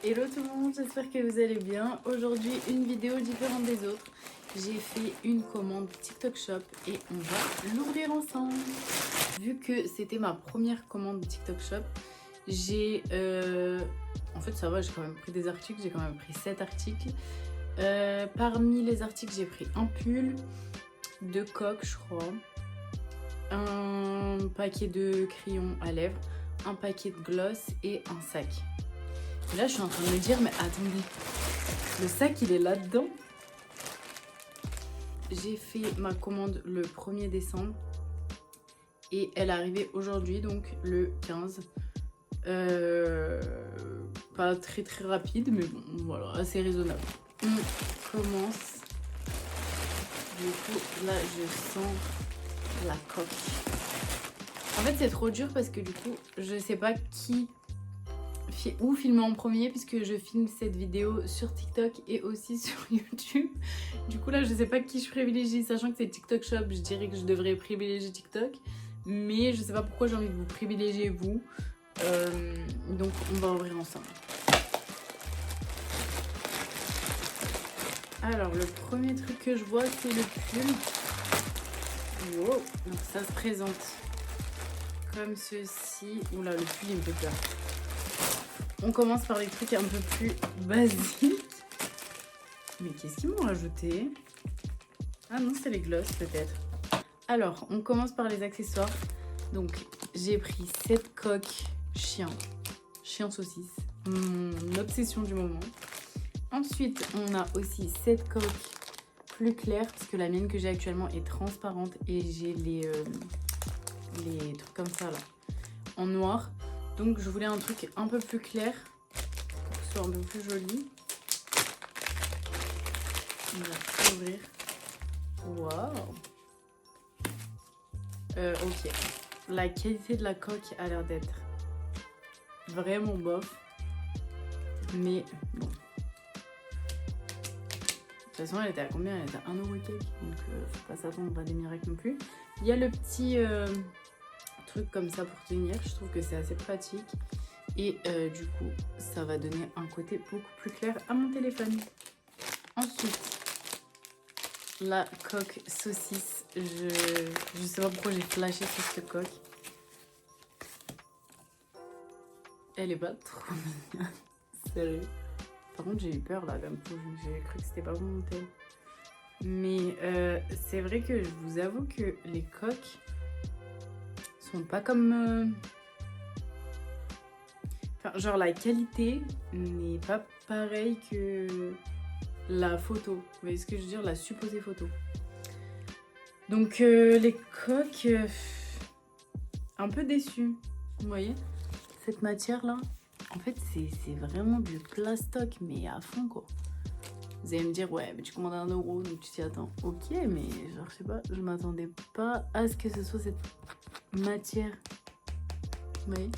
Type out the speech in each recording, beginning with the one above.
Hello tout le monde, j'espère que vous allez bien. Aujourd'hui, une vidéo différente des autres. J'ai fait une commande TikTok Shop et on va l'ouvrir ensemble. Vu que c'était ma première commande TikTok Shop, j'ai... En fait, ça va, j'ai quand même pris des articles. J'ai quand même pris 7 articles. Parmi les articles, j'ai pris un pull, 2 coques, je crois, un paquet de crayons à lèvres, un paquet de gloss et un sac. Et là, je suis en train de me dire, mais attendez, le sac, il est là-dedans. J'ai fait ma commande le 1er décembre et elle est arrivée aujourd'hui, donc le 15. Pas très très rapide, mais bon, voilà, assez raisonnable. On commence. Du coup, là, je sens la coque. En fait, c'est trop dur parce que du coup, je sais pas où filmer en premier puisque je filme cette vidéo sur TikTok et aussi sur YouTube. Du coup là je sais pas qui je privilégie, sachant que c'est TikTok Shop, je dirais que je devrais privilégier TikTok, mais je sais pas pourquoi j'ai envie de vous privilégier vous. Donc on va ouvrir ensemble. Alors le premier truc que je vois c'est le pull. Wow. Donc ça se présente comme ceci. Oula, le pull il me fait peur. On commence par les trucs un peu plus basiques. Mais qu'est-ce qu'ils m'ont rajouté? Ah non, c'est les gloss peut-être. Alors, on commence par les accessoires. Donc, j'ai pris cette coque chien saucisse. Mon obsession du moment. Ensuite, on a aussi cette coque plus claire, parce que la mienne que j'ai actuellement est transparente et j'ai les trucs comme ça là, en noir. Donc je voulais un truc un peu plus clair pour que ce soit un peu plus joli. On va ouvrir. Waouh. Ok. La qualité de la coque a l'air d'être vraiment bof. Mais bon. De toute façon, elle était à combien? Elle était à 1€ quelques. Donc faut pas s'attendre à des miracles non plus. Il y a le petit truc comme ça pour tenir. Je trouve que c'est assez pratique. Et du coup, ça va donner un côté beaucoup plus clair à mon téléphone. Ensuite, la coque saucisse. Je sais pas pourquoi j'ai flashé sur cette coque. Elle est pas trop mignonne. Sérieux. Par contre, j'ai eu peur là, comme j'ai cru que c'était pas bon monté. Mais c'est vrai que je vous avoue que les coques sont pas comme... Enfin, genre la qualité n'est pas pareille que la photo. Vous voyez ce que je veux dire? La supposée photo. Donc les coques, un peu déçue. Vous voyez? Cette matière là, en fait c'est vraiment du plastoc, mais à fond quoi. Vous allez me dire, ouais, mais tu commandes à 1€, donc tu t'y attends. Ok, mais genre, je sais pas, je m'attendais pas à ce que ce soit cette matière. Vous voyez?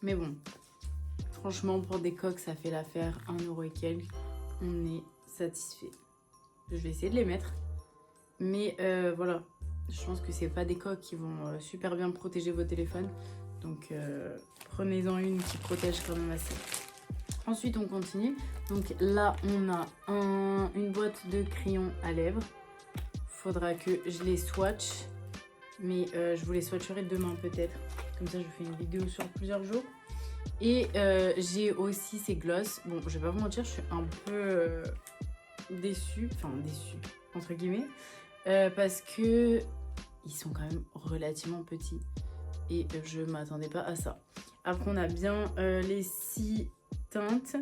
Mais bon, franchement, pour des coques, ça fait l'affaire, 1€ et quelques. On est satisfait. Je vais essayer de les mettre. Mais voilà, je pense que c'est pas des coques qui vont super bien protéger vos téléphones. Donc prenez-en une qui protège quand même assez. Ensuite, on continue. Donc là, on a une boîte de crayons à lèvres. Faudra que je les swatch. Mais je vous les swatcherai demain peut-être. Comme ça, je fais une vidéo sur plusieurs jours. Et j'ai aussi ces gloss. Bon, je vais pas vous mentir, je suis un peu déçue. Enfin, déçue, entre guillemets. Parce que ils sont quand même relativement petits. Et je m'attendais pas à ça. Après, on a bien les 6 teintes.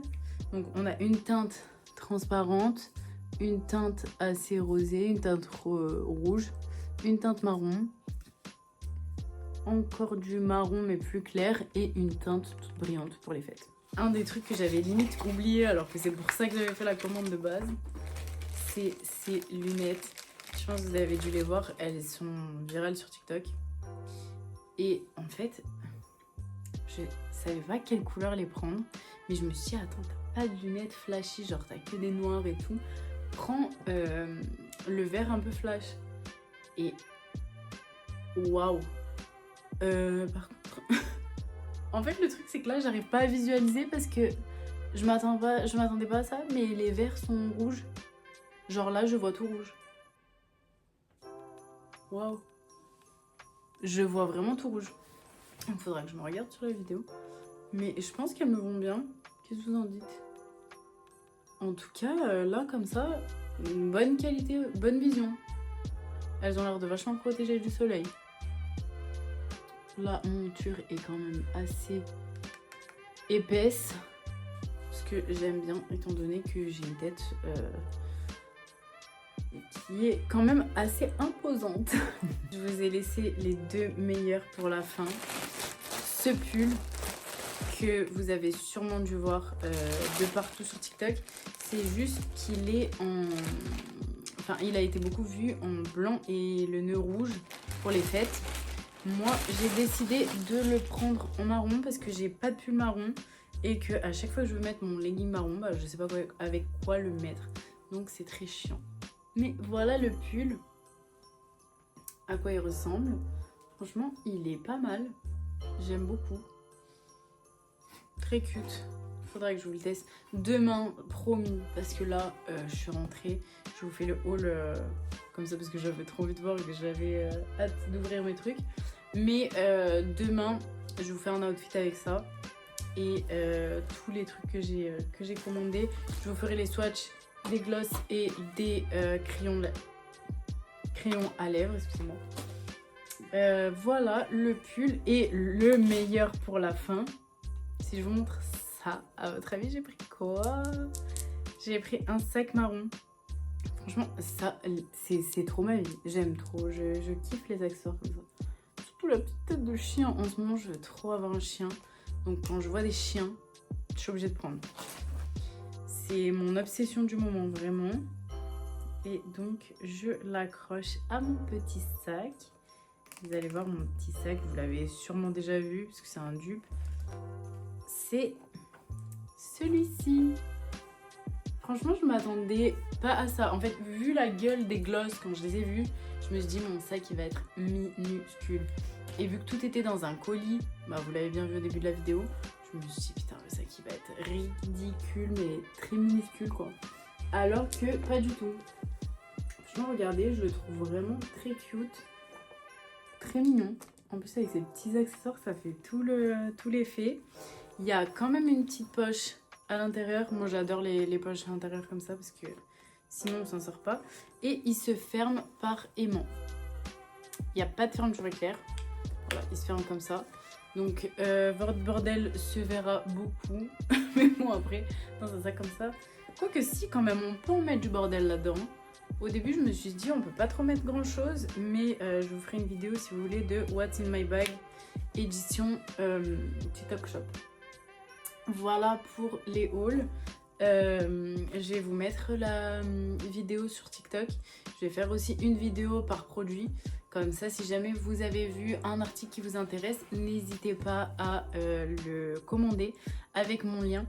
Donc on a une teinte transparente, une teinte assez rosée, une teinte rouge, une teinte marron, encore du marron mais plus clair et une teinte toute brillante pour les fêtes. Un des trucs que j'avais limite oublié alors que c'est pour ça que j'avais fait la commande de base, c'est ces lunettes. Je pense que vous avez dû les voir, elles sont virales sur TikTok. Et en fait, je savais pas quelle couleur les prendre, mais je me suis dit, attends, t'as pas de lunettes flashy, genre t'as que des noirs et tout. Prends le vert un peu flash. Et waouh! Par contre, en fait, le truc, c'est que là, j'arrive pas à visualiser parce que Je m'attendais pas à ça, mais les verts sont rouges. Genre là, je vois tout rouge. Waouh. Je vois vraiment tout rouge. Il faudra que je me regarde sur la vidéo. Mais je pense qu'elles me vont bien. Qu'est-ce que vous en dites? En tout cas, là, comme ça, une bonne qualité, bonne vision. Elles ont l'air de vachement protégées du soleil. La monture est quand même assez épaisse. Ce que j'aime bien, étant donné que j'ai une tête qui est quand même assez imposante. Je vous ai laissé les deux meilleurs pour la fin. Ce pull que vous avez sûrement dû voir de partout sur TikTok, c'est juste qu'il est en... Enfin, il a été beaucoup vu en blanc et le nœud rouge pour les fêtes. Moi, j'ai décidé de le prendre en marron parce que j'ai pas de pull marron et que à chaque fois que je veux mettre mon legging marron, bah, je sais pas avec quoi le mettre. Donc c'est très chiant. Mais voilà le pull, à quoi il ressemble. Franchement, il est pas mal. J'aime beaucoup. Très cute. Faudrait que je vous le teste demain, promis. Parce que là, je suis rentrée. Je vous fais le haul comme ça parce que j'avais trop envie de voir et que j'avais hâte d'ouvrir mes trucs. Mais demain, je vous fais un outfit avec ça. Et tous les trucs que j'ai commandés. Je vous ferai les swatchs, des glosses et des crayons à lèvres, excusez-moi. Voilà le pull et le meilleur pour la fin. Si je vous montre ça, à votre avis, j'ai pris quoi? J'ai pris un sac marron. Franchement, ça, c'est trop ma vie. J'aime trop, je kiffe les accessoires comme ça. Surtout la petite tête de chien. En ce moment, je veux trop avoir un chien. Donc quand je vois des chiens, je suis obligée de prendre. C'est mon obsession du moment, vraiment. Et donc, je l'accroche à mon petit sac. Vous allez voir mon petit sac, vous l'avez sûrement déjà vu, parce que c'est un dupe. C'est celui-ci. Franchement, je m'attendais pas à ça. En fait, vu la gueule des glosses quand je les ai vus, je me suis dit mon sac il va être minuscule. Et vu que tout était dans un colis, bah vous l'avez bien vu au début de la vidéo, je me suis dit putain le sac il va être ridicule mais très minuscule quoi. Alors que pas du tout. Franchement regardez, je le trouve vraiment très cute, très mignon. En plus avec ces petits accessoires ça fait tout l'effet. Il y a quand même une petite poche à l'intérieur. Moi j'adore les poches à l'intérieur comme ça parce que sinon on s'en sort pas. Et il se ferme par aimant. Il n'y a pas de fermeture éclair. Voilà, il se ferme comme ça. Donc votre bordel se verra beaucoup. Mais bon après, dans un sac comme ça. Quoique si quand même, on peut en mettre du bordel là-dedans. Au début je me suis dit on peut pas trop mettre grand chose. Mais je vous ferai une vidéo si vous voulez de What's in my bag édition TikTok Shop. Voilà pour les hauls. Je vais vous mettre la vidéo sur TikTok. Je vais faire aussi une vidéo par produit. Comme ça, si jamais vous avez vu un article qui vous intéresse, n'hésitez pas à le commander avec mon lien.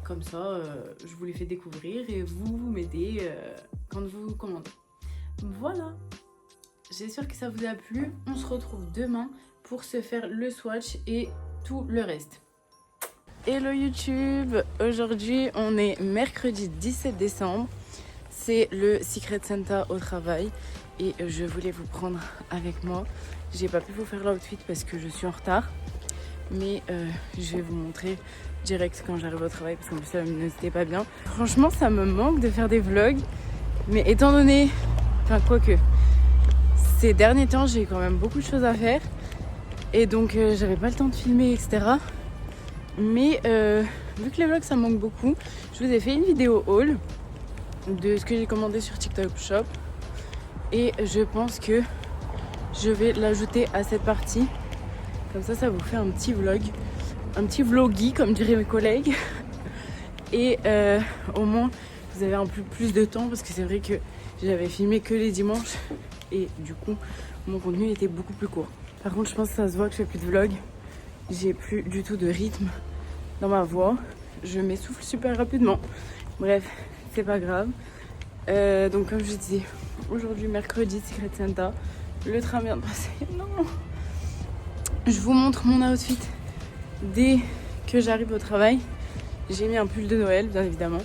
Comme ça, je vous les fais découvrir et vous m'aidez quand vous commandez. Voilà. J'espère que ça vous a plu. On se retrouve demain pour se faire le swatch et tout le reste. Hello YouTube, aujourd'hui on est mercredi 17 décembre, c'est le Secret Santa au travail et je voulais vous prendre avec moi. J'ai pas pu vous faire l'outfit parce que je suis en retard, mais je vais vous montrer direct quand j'arrive au travail parce qu'en plus la luminosité n'était pas bien. Franchement ça me manque de faire des vlogs, mais étant donné, enfin quoique, ces derniers temps j'ai quand même beaucoup de choses à faire et donc j'avais pas le temps de filmer etc. Mais vu que les vlogs ça me manque beaucoup, je vous ai fait une vidéo haul de ce que j'ai commandé sur TikTok Shop. Et je pense que je vais l'ajouter à cette partie. Comme ça vous fait un petit vlog. Un petit vloggy comme diraient mes collègues. Et au moins vous avez un peu plus de temps parce que c'est vrai que j'avais filmé que les dimanches. Et du coup mon contenu était beaucoup plus court. Par contre je pense que ça se voit que je fais plus de vlog. J'ai plus du tout de rythme dans ma voix. Je m'essouffle super rapidement. Bref, c'est pas grave. Donc comme je disais, aujourd'hui mercredi, Secret Santa. Le train vient de passer. Non. Je vous montre mon outfit dès que j'arrive au travail. J'ai mis un pull de Noël, bien évidemment.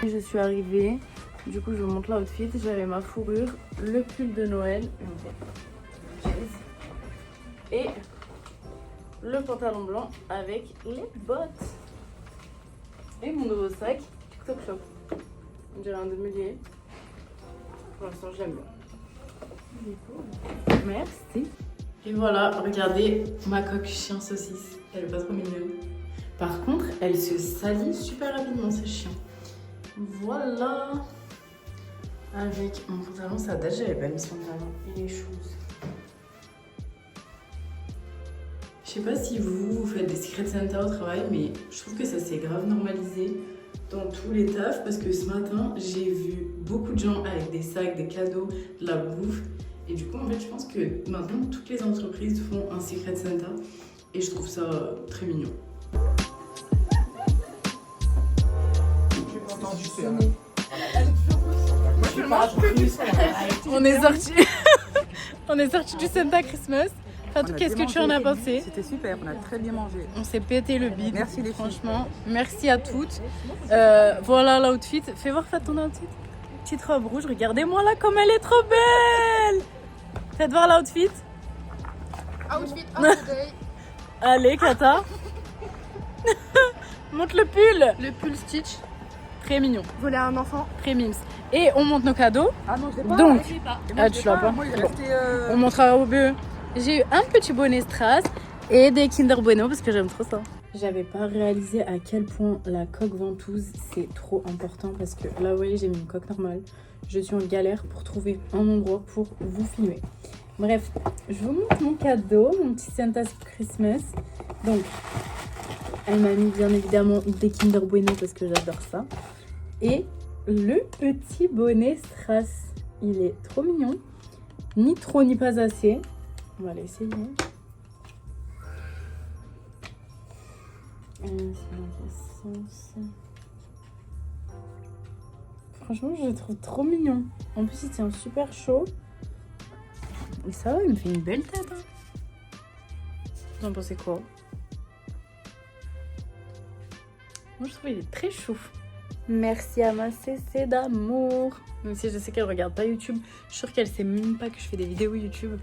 Je suis arrivée, du coup je vous montre l'outfit. J'avais ma fourrure, le pull de Noël et le pantalon blanc avec les bottes. Et mon nouveau sac TikTok Shop. On dirait un demi-lié. Pour l'instant, je l'aime bien. Merci. Et voilà, regardez ma coque chien saucisse. Elle est pas trop mignonne. Par contre, elle se salit super rapidement, c'est chiant. Voilà. Avec mon pantalon, ça date, j'avais pas mis ce pantalon. Il est chose. Je sais pas si vous faites des Secret Santa au travail, mais je trouve que ça s'est grave normalisé dans tous les tafs parce que ce matin, j'ai vu beaucoup de gens avec des sacs, des cadeaux, de la bouffe. Et du coup, en fait, je pense que maintenant, toutes les entreprises font un Secret Santa et je trouve ça très mignon. On est sorti. On est sorti du Santa Christmas. Fatou, qu'est-ce que tu en as pensé? C'était super, on a très bien mangé. On s'est pété le bide. Merci les filles. Franchement, merci à toutes. Voilà l'outfit. Fais voir Fatou ton outfit. Petite robe rouge, regardez-moi là comme elle est trop belle. Faites voir l'outfit. Outfit of the day. Allez, Kata. Monte le pull. Le pull Stitch. Très mignon. Voler à un enfant. Très mimes. Et on monte nos cadeaux. Ah non, je l'ai pas. Donc, Et moi, ah, je tu l'ai l'as pas. Moi, il est Bon. resté. On montrera au bœuf. J'ai eu un petit bonnet Strass et des Kinder Bueno parce que j'aime trop ça. J'avais pas réalisé à quel point la coque ventouse c'est trop important parce que là vous voyez j'ai mis une coque normale. Je suis en galère pour trouver un endroit pour vous filmer. Bref, je vous montre mon cadeau, mon petit Santa Christmas. Donc, elle m'a mis bien évidemment des Kinder Bueno parce que j'adore ça. Et le petit bonnet Strass. Il est trop mignon. Ni trop ni pas assez. On va l'essayer. Franchement, je le trouve trop mignon. En plus, il tient super chaud. Et ça va, il me fait une belle tête. Hein. Vous en pensez quoi? Moi, je trouve qu'il est très chou. Merci à ma CC d'amour. Même si je sais qu'elle regarde pas YouTube. Je suis sûre qu'elle sait même pas que je fais des vidéos YouTube.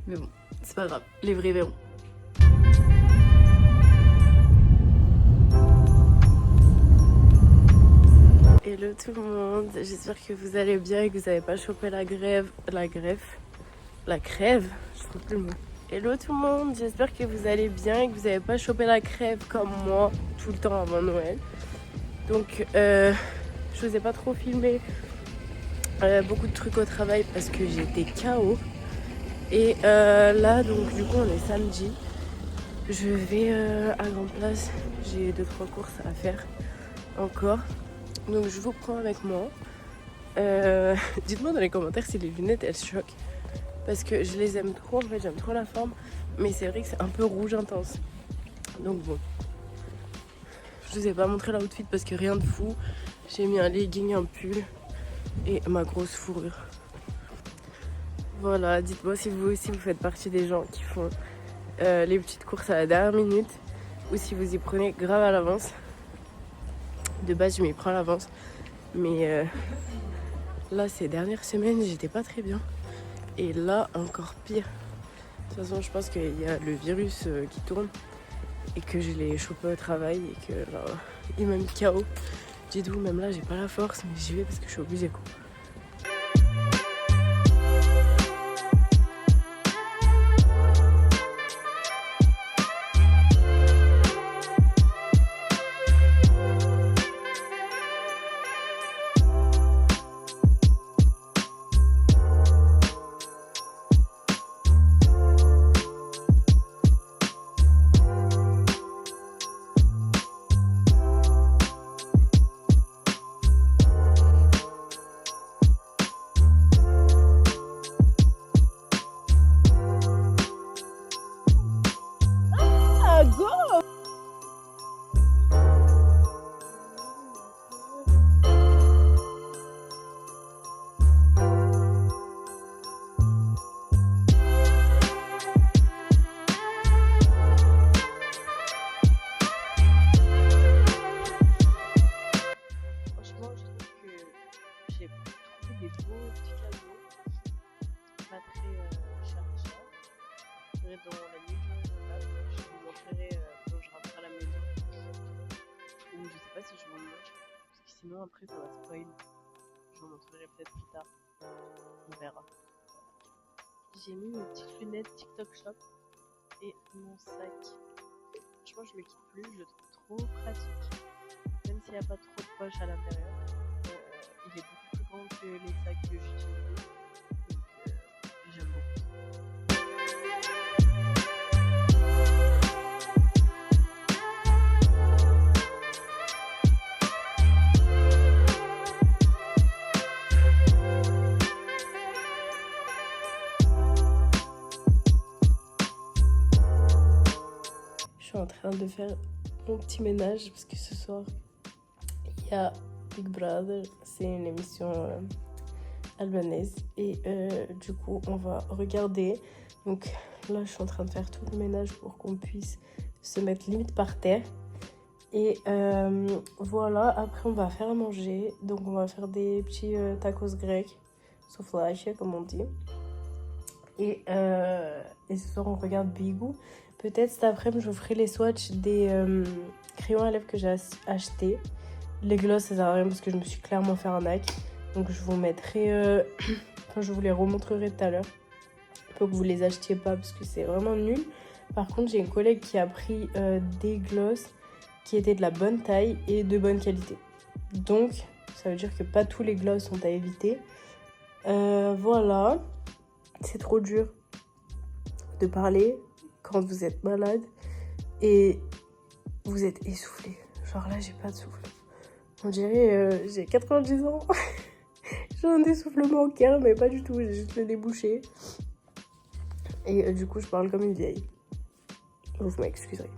Mais bon, c'est pas grave. Les vrais verront. Hello tout le monde. J'espère que vous allez bien et que vous n'avez pas chopé la crève. Je trouve plus le mot. Hello tout le monde. J'espère que vous allez bien et que vous n'avez pas chopé la crève comme moi tout le temps avant Noël. Donc, je vous ai pas trop filmé beaucoup de trucs au travail parce que j'étais KO. Et là, donc du coup, on est samedi. Je vais à Grand Place. J'ai 2-3 courses à faire encore. Donc, je vous prends avec moi. Dites-moi dans les commentaires si les lunettes, elles choquent. Parce que je les aime trop, en fait, j'aime trop la forme. Mais c'est vrai que c'est un peu rouge intense. Donc bon. Je vous ai pas montré l'outfit parce que rien de fou. J'ai mis un legging, un pull et ma grosse fourrure. Voilà, dites-moi si vous aussi vous faites partie des gens qui font les petites courses à la dernière minute ou si vous y prenez grave à l'avance. De base, je m'y prends à l'avance. Mais là, ces dernières semaines, j'étais pas très bien. Et là, encore pire. De toute façon, je pense qu'il y a le virus qui tourne et que je l'ai chopé au travail et que il m'a mis KO. Dites-vous, même là, j'ai pas la force, mais j'y vais parce que je suis obligée, quoi. sinon après ça va spoil. Je vous montrerai peut-être plus tard. On verra. J'ai mis mes petites lunettes TikTok Shop et mon sac. Franchement, je le quitte plus, je le trouve trop pratique. Même s'il n'y a pas trop de poches à l'intérieur. Il est beaucoup plus grand que les sacs que j'utilise. Donc j'aime beaucoup. Je suis en train de faire mon petit ménage parce que ce soir il y a Big Brother, c'est une émission albanaise et du coup on va regarder. Donc là je suis en train de faire tout le ménage pour qu'on puisse se mettre limite par terre et voilà. Après on va faire à manger, donc on va faire des petits tacos grecs, souvlaki comme on dit, et ce soir on regarde Bigou. Peut-être cet après-midi je vous ferai les swatchs des crayons à lèvres que j'ai achetés. Les gloss ça sert à rien parce que je me suis clairement fait arnaque. Donc je vous mettrai, enfin je vous les remontrerai tout à l'heure. Pour que vous les achetiez pas parce que c'est vraiment nul. Par contre j'ai une collègue qui a pris des gloss qui étaient de la bonne taille et de bonne qualité. Donc ça veut dire que pas tous les gloss sont à éviter. Voilà. C'est trop dur de parler quand vous êtes malade et vous êtes essoufflé. Genre là j'ai pas de souffle. On dirait j'ai 90 ans. J'ai un essoufflement au cœur mais pas du tout, j'ai juste le débouché. Et du coup je parle comme une vieille. Vous m'excuserez.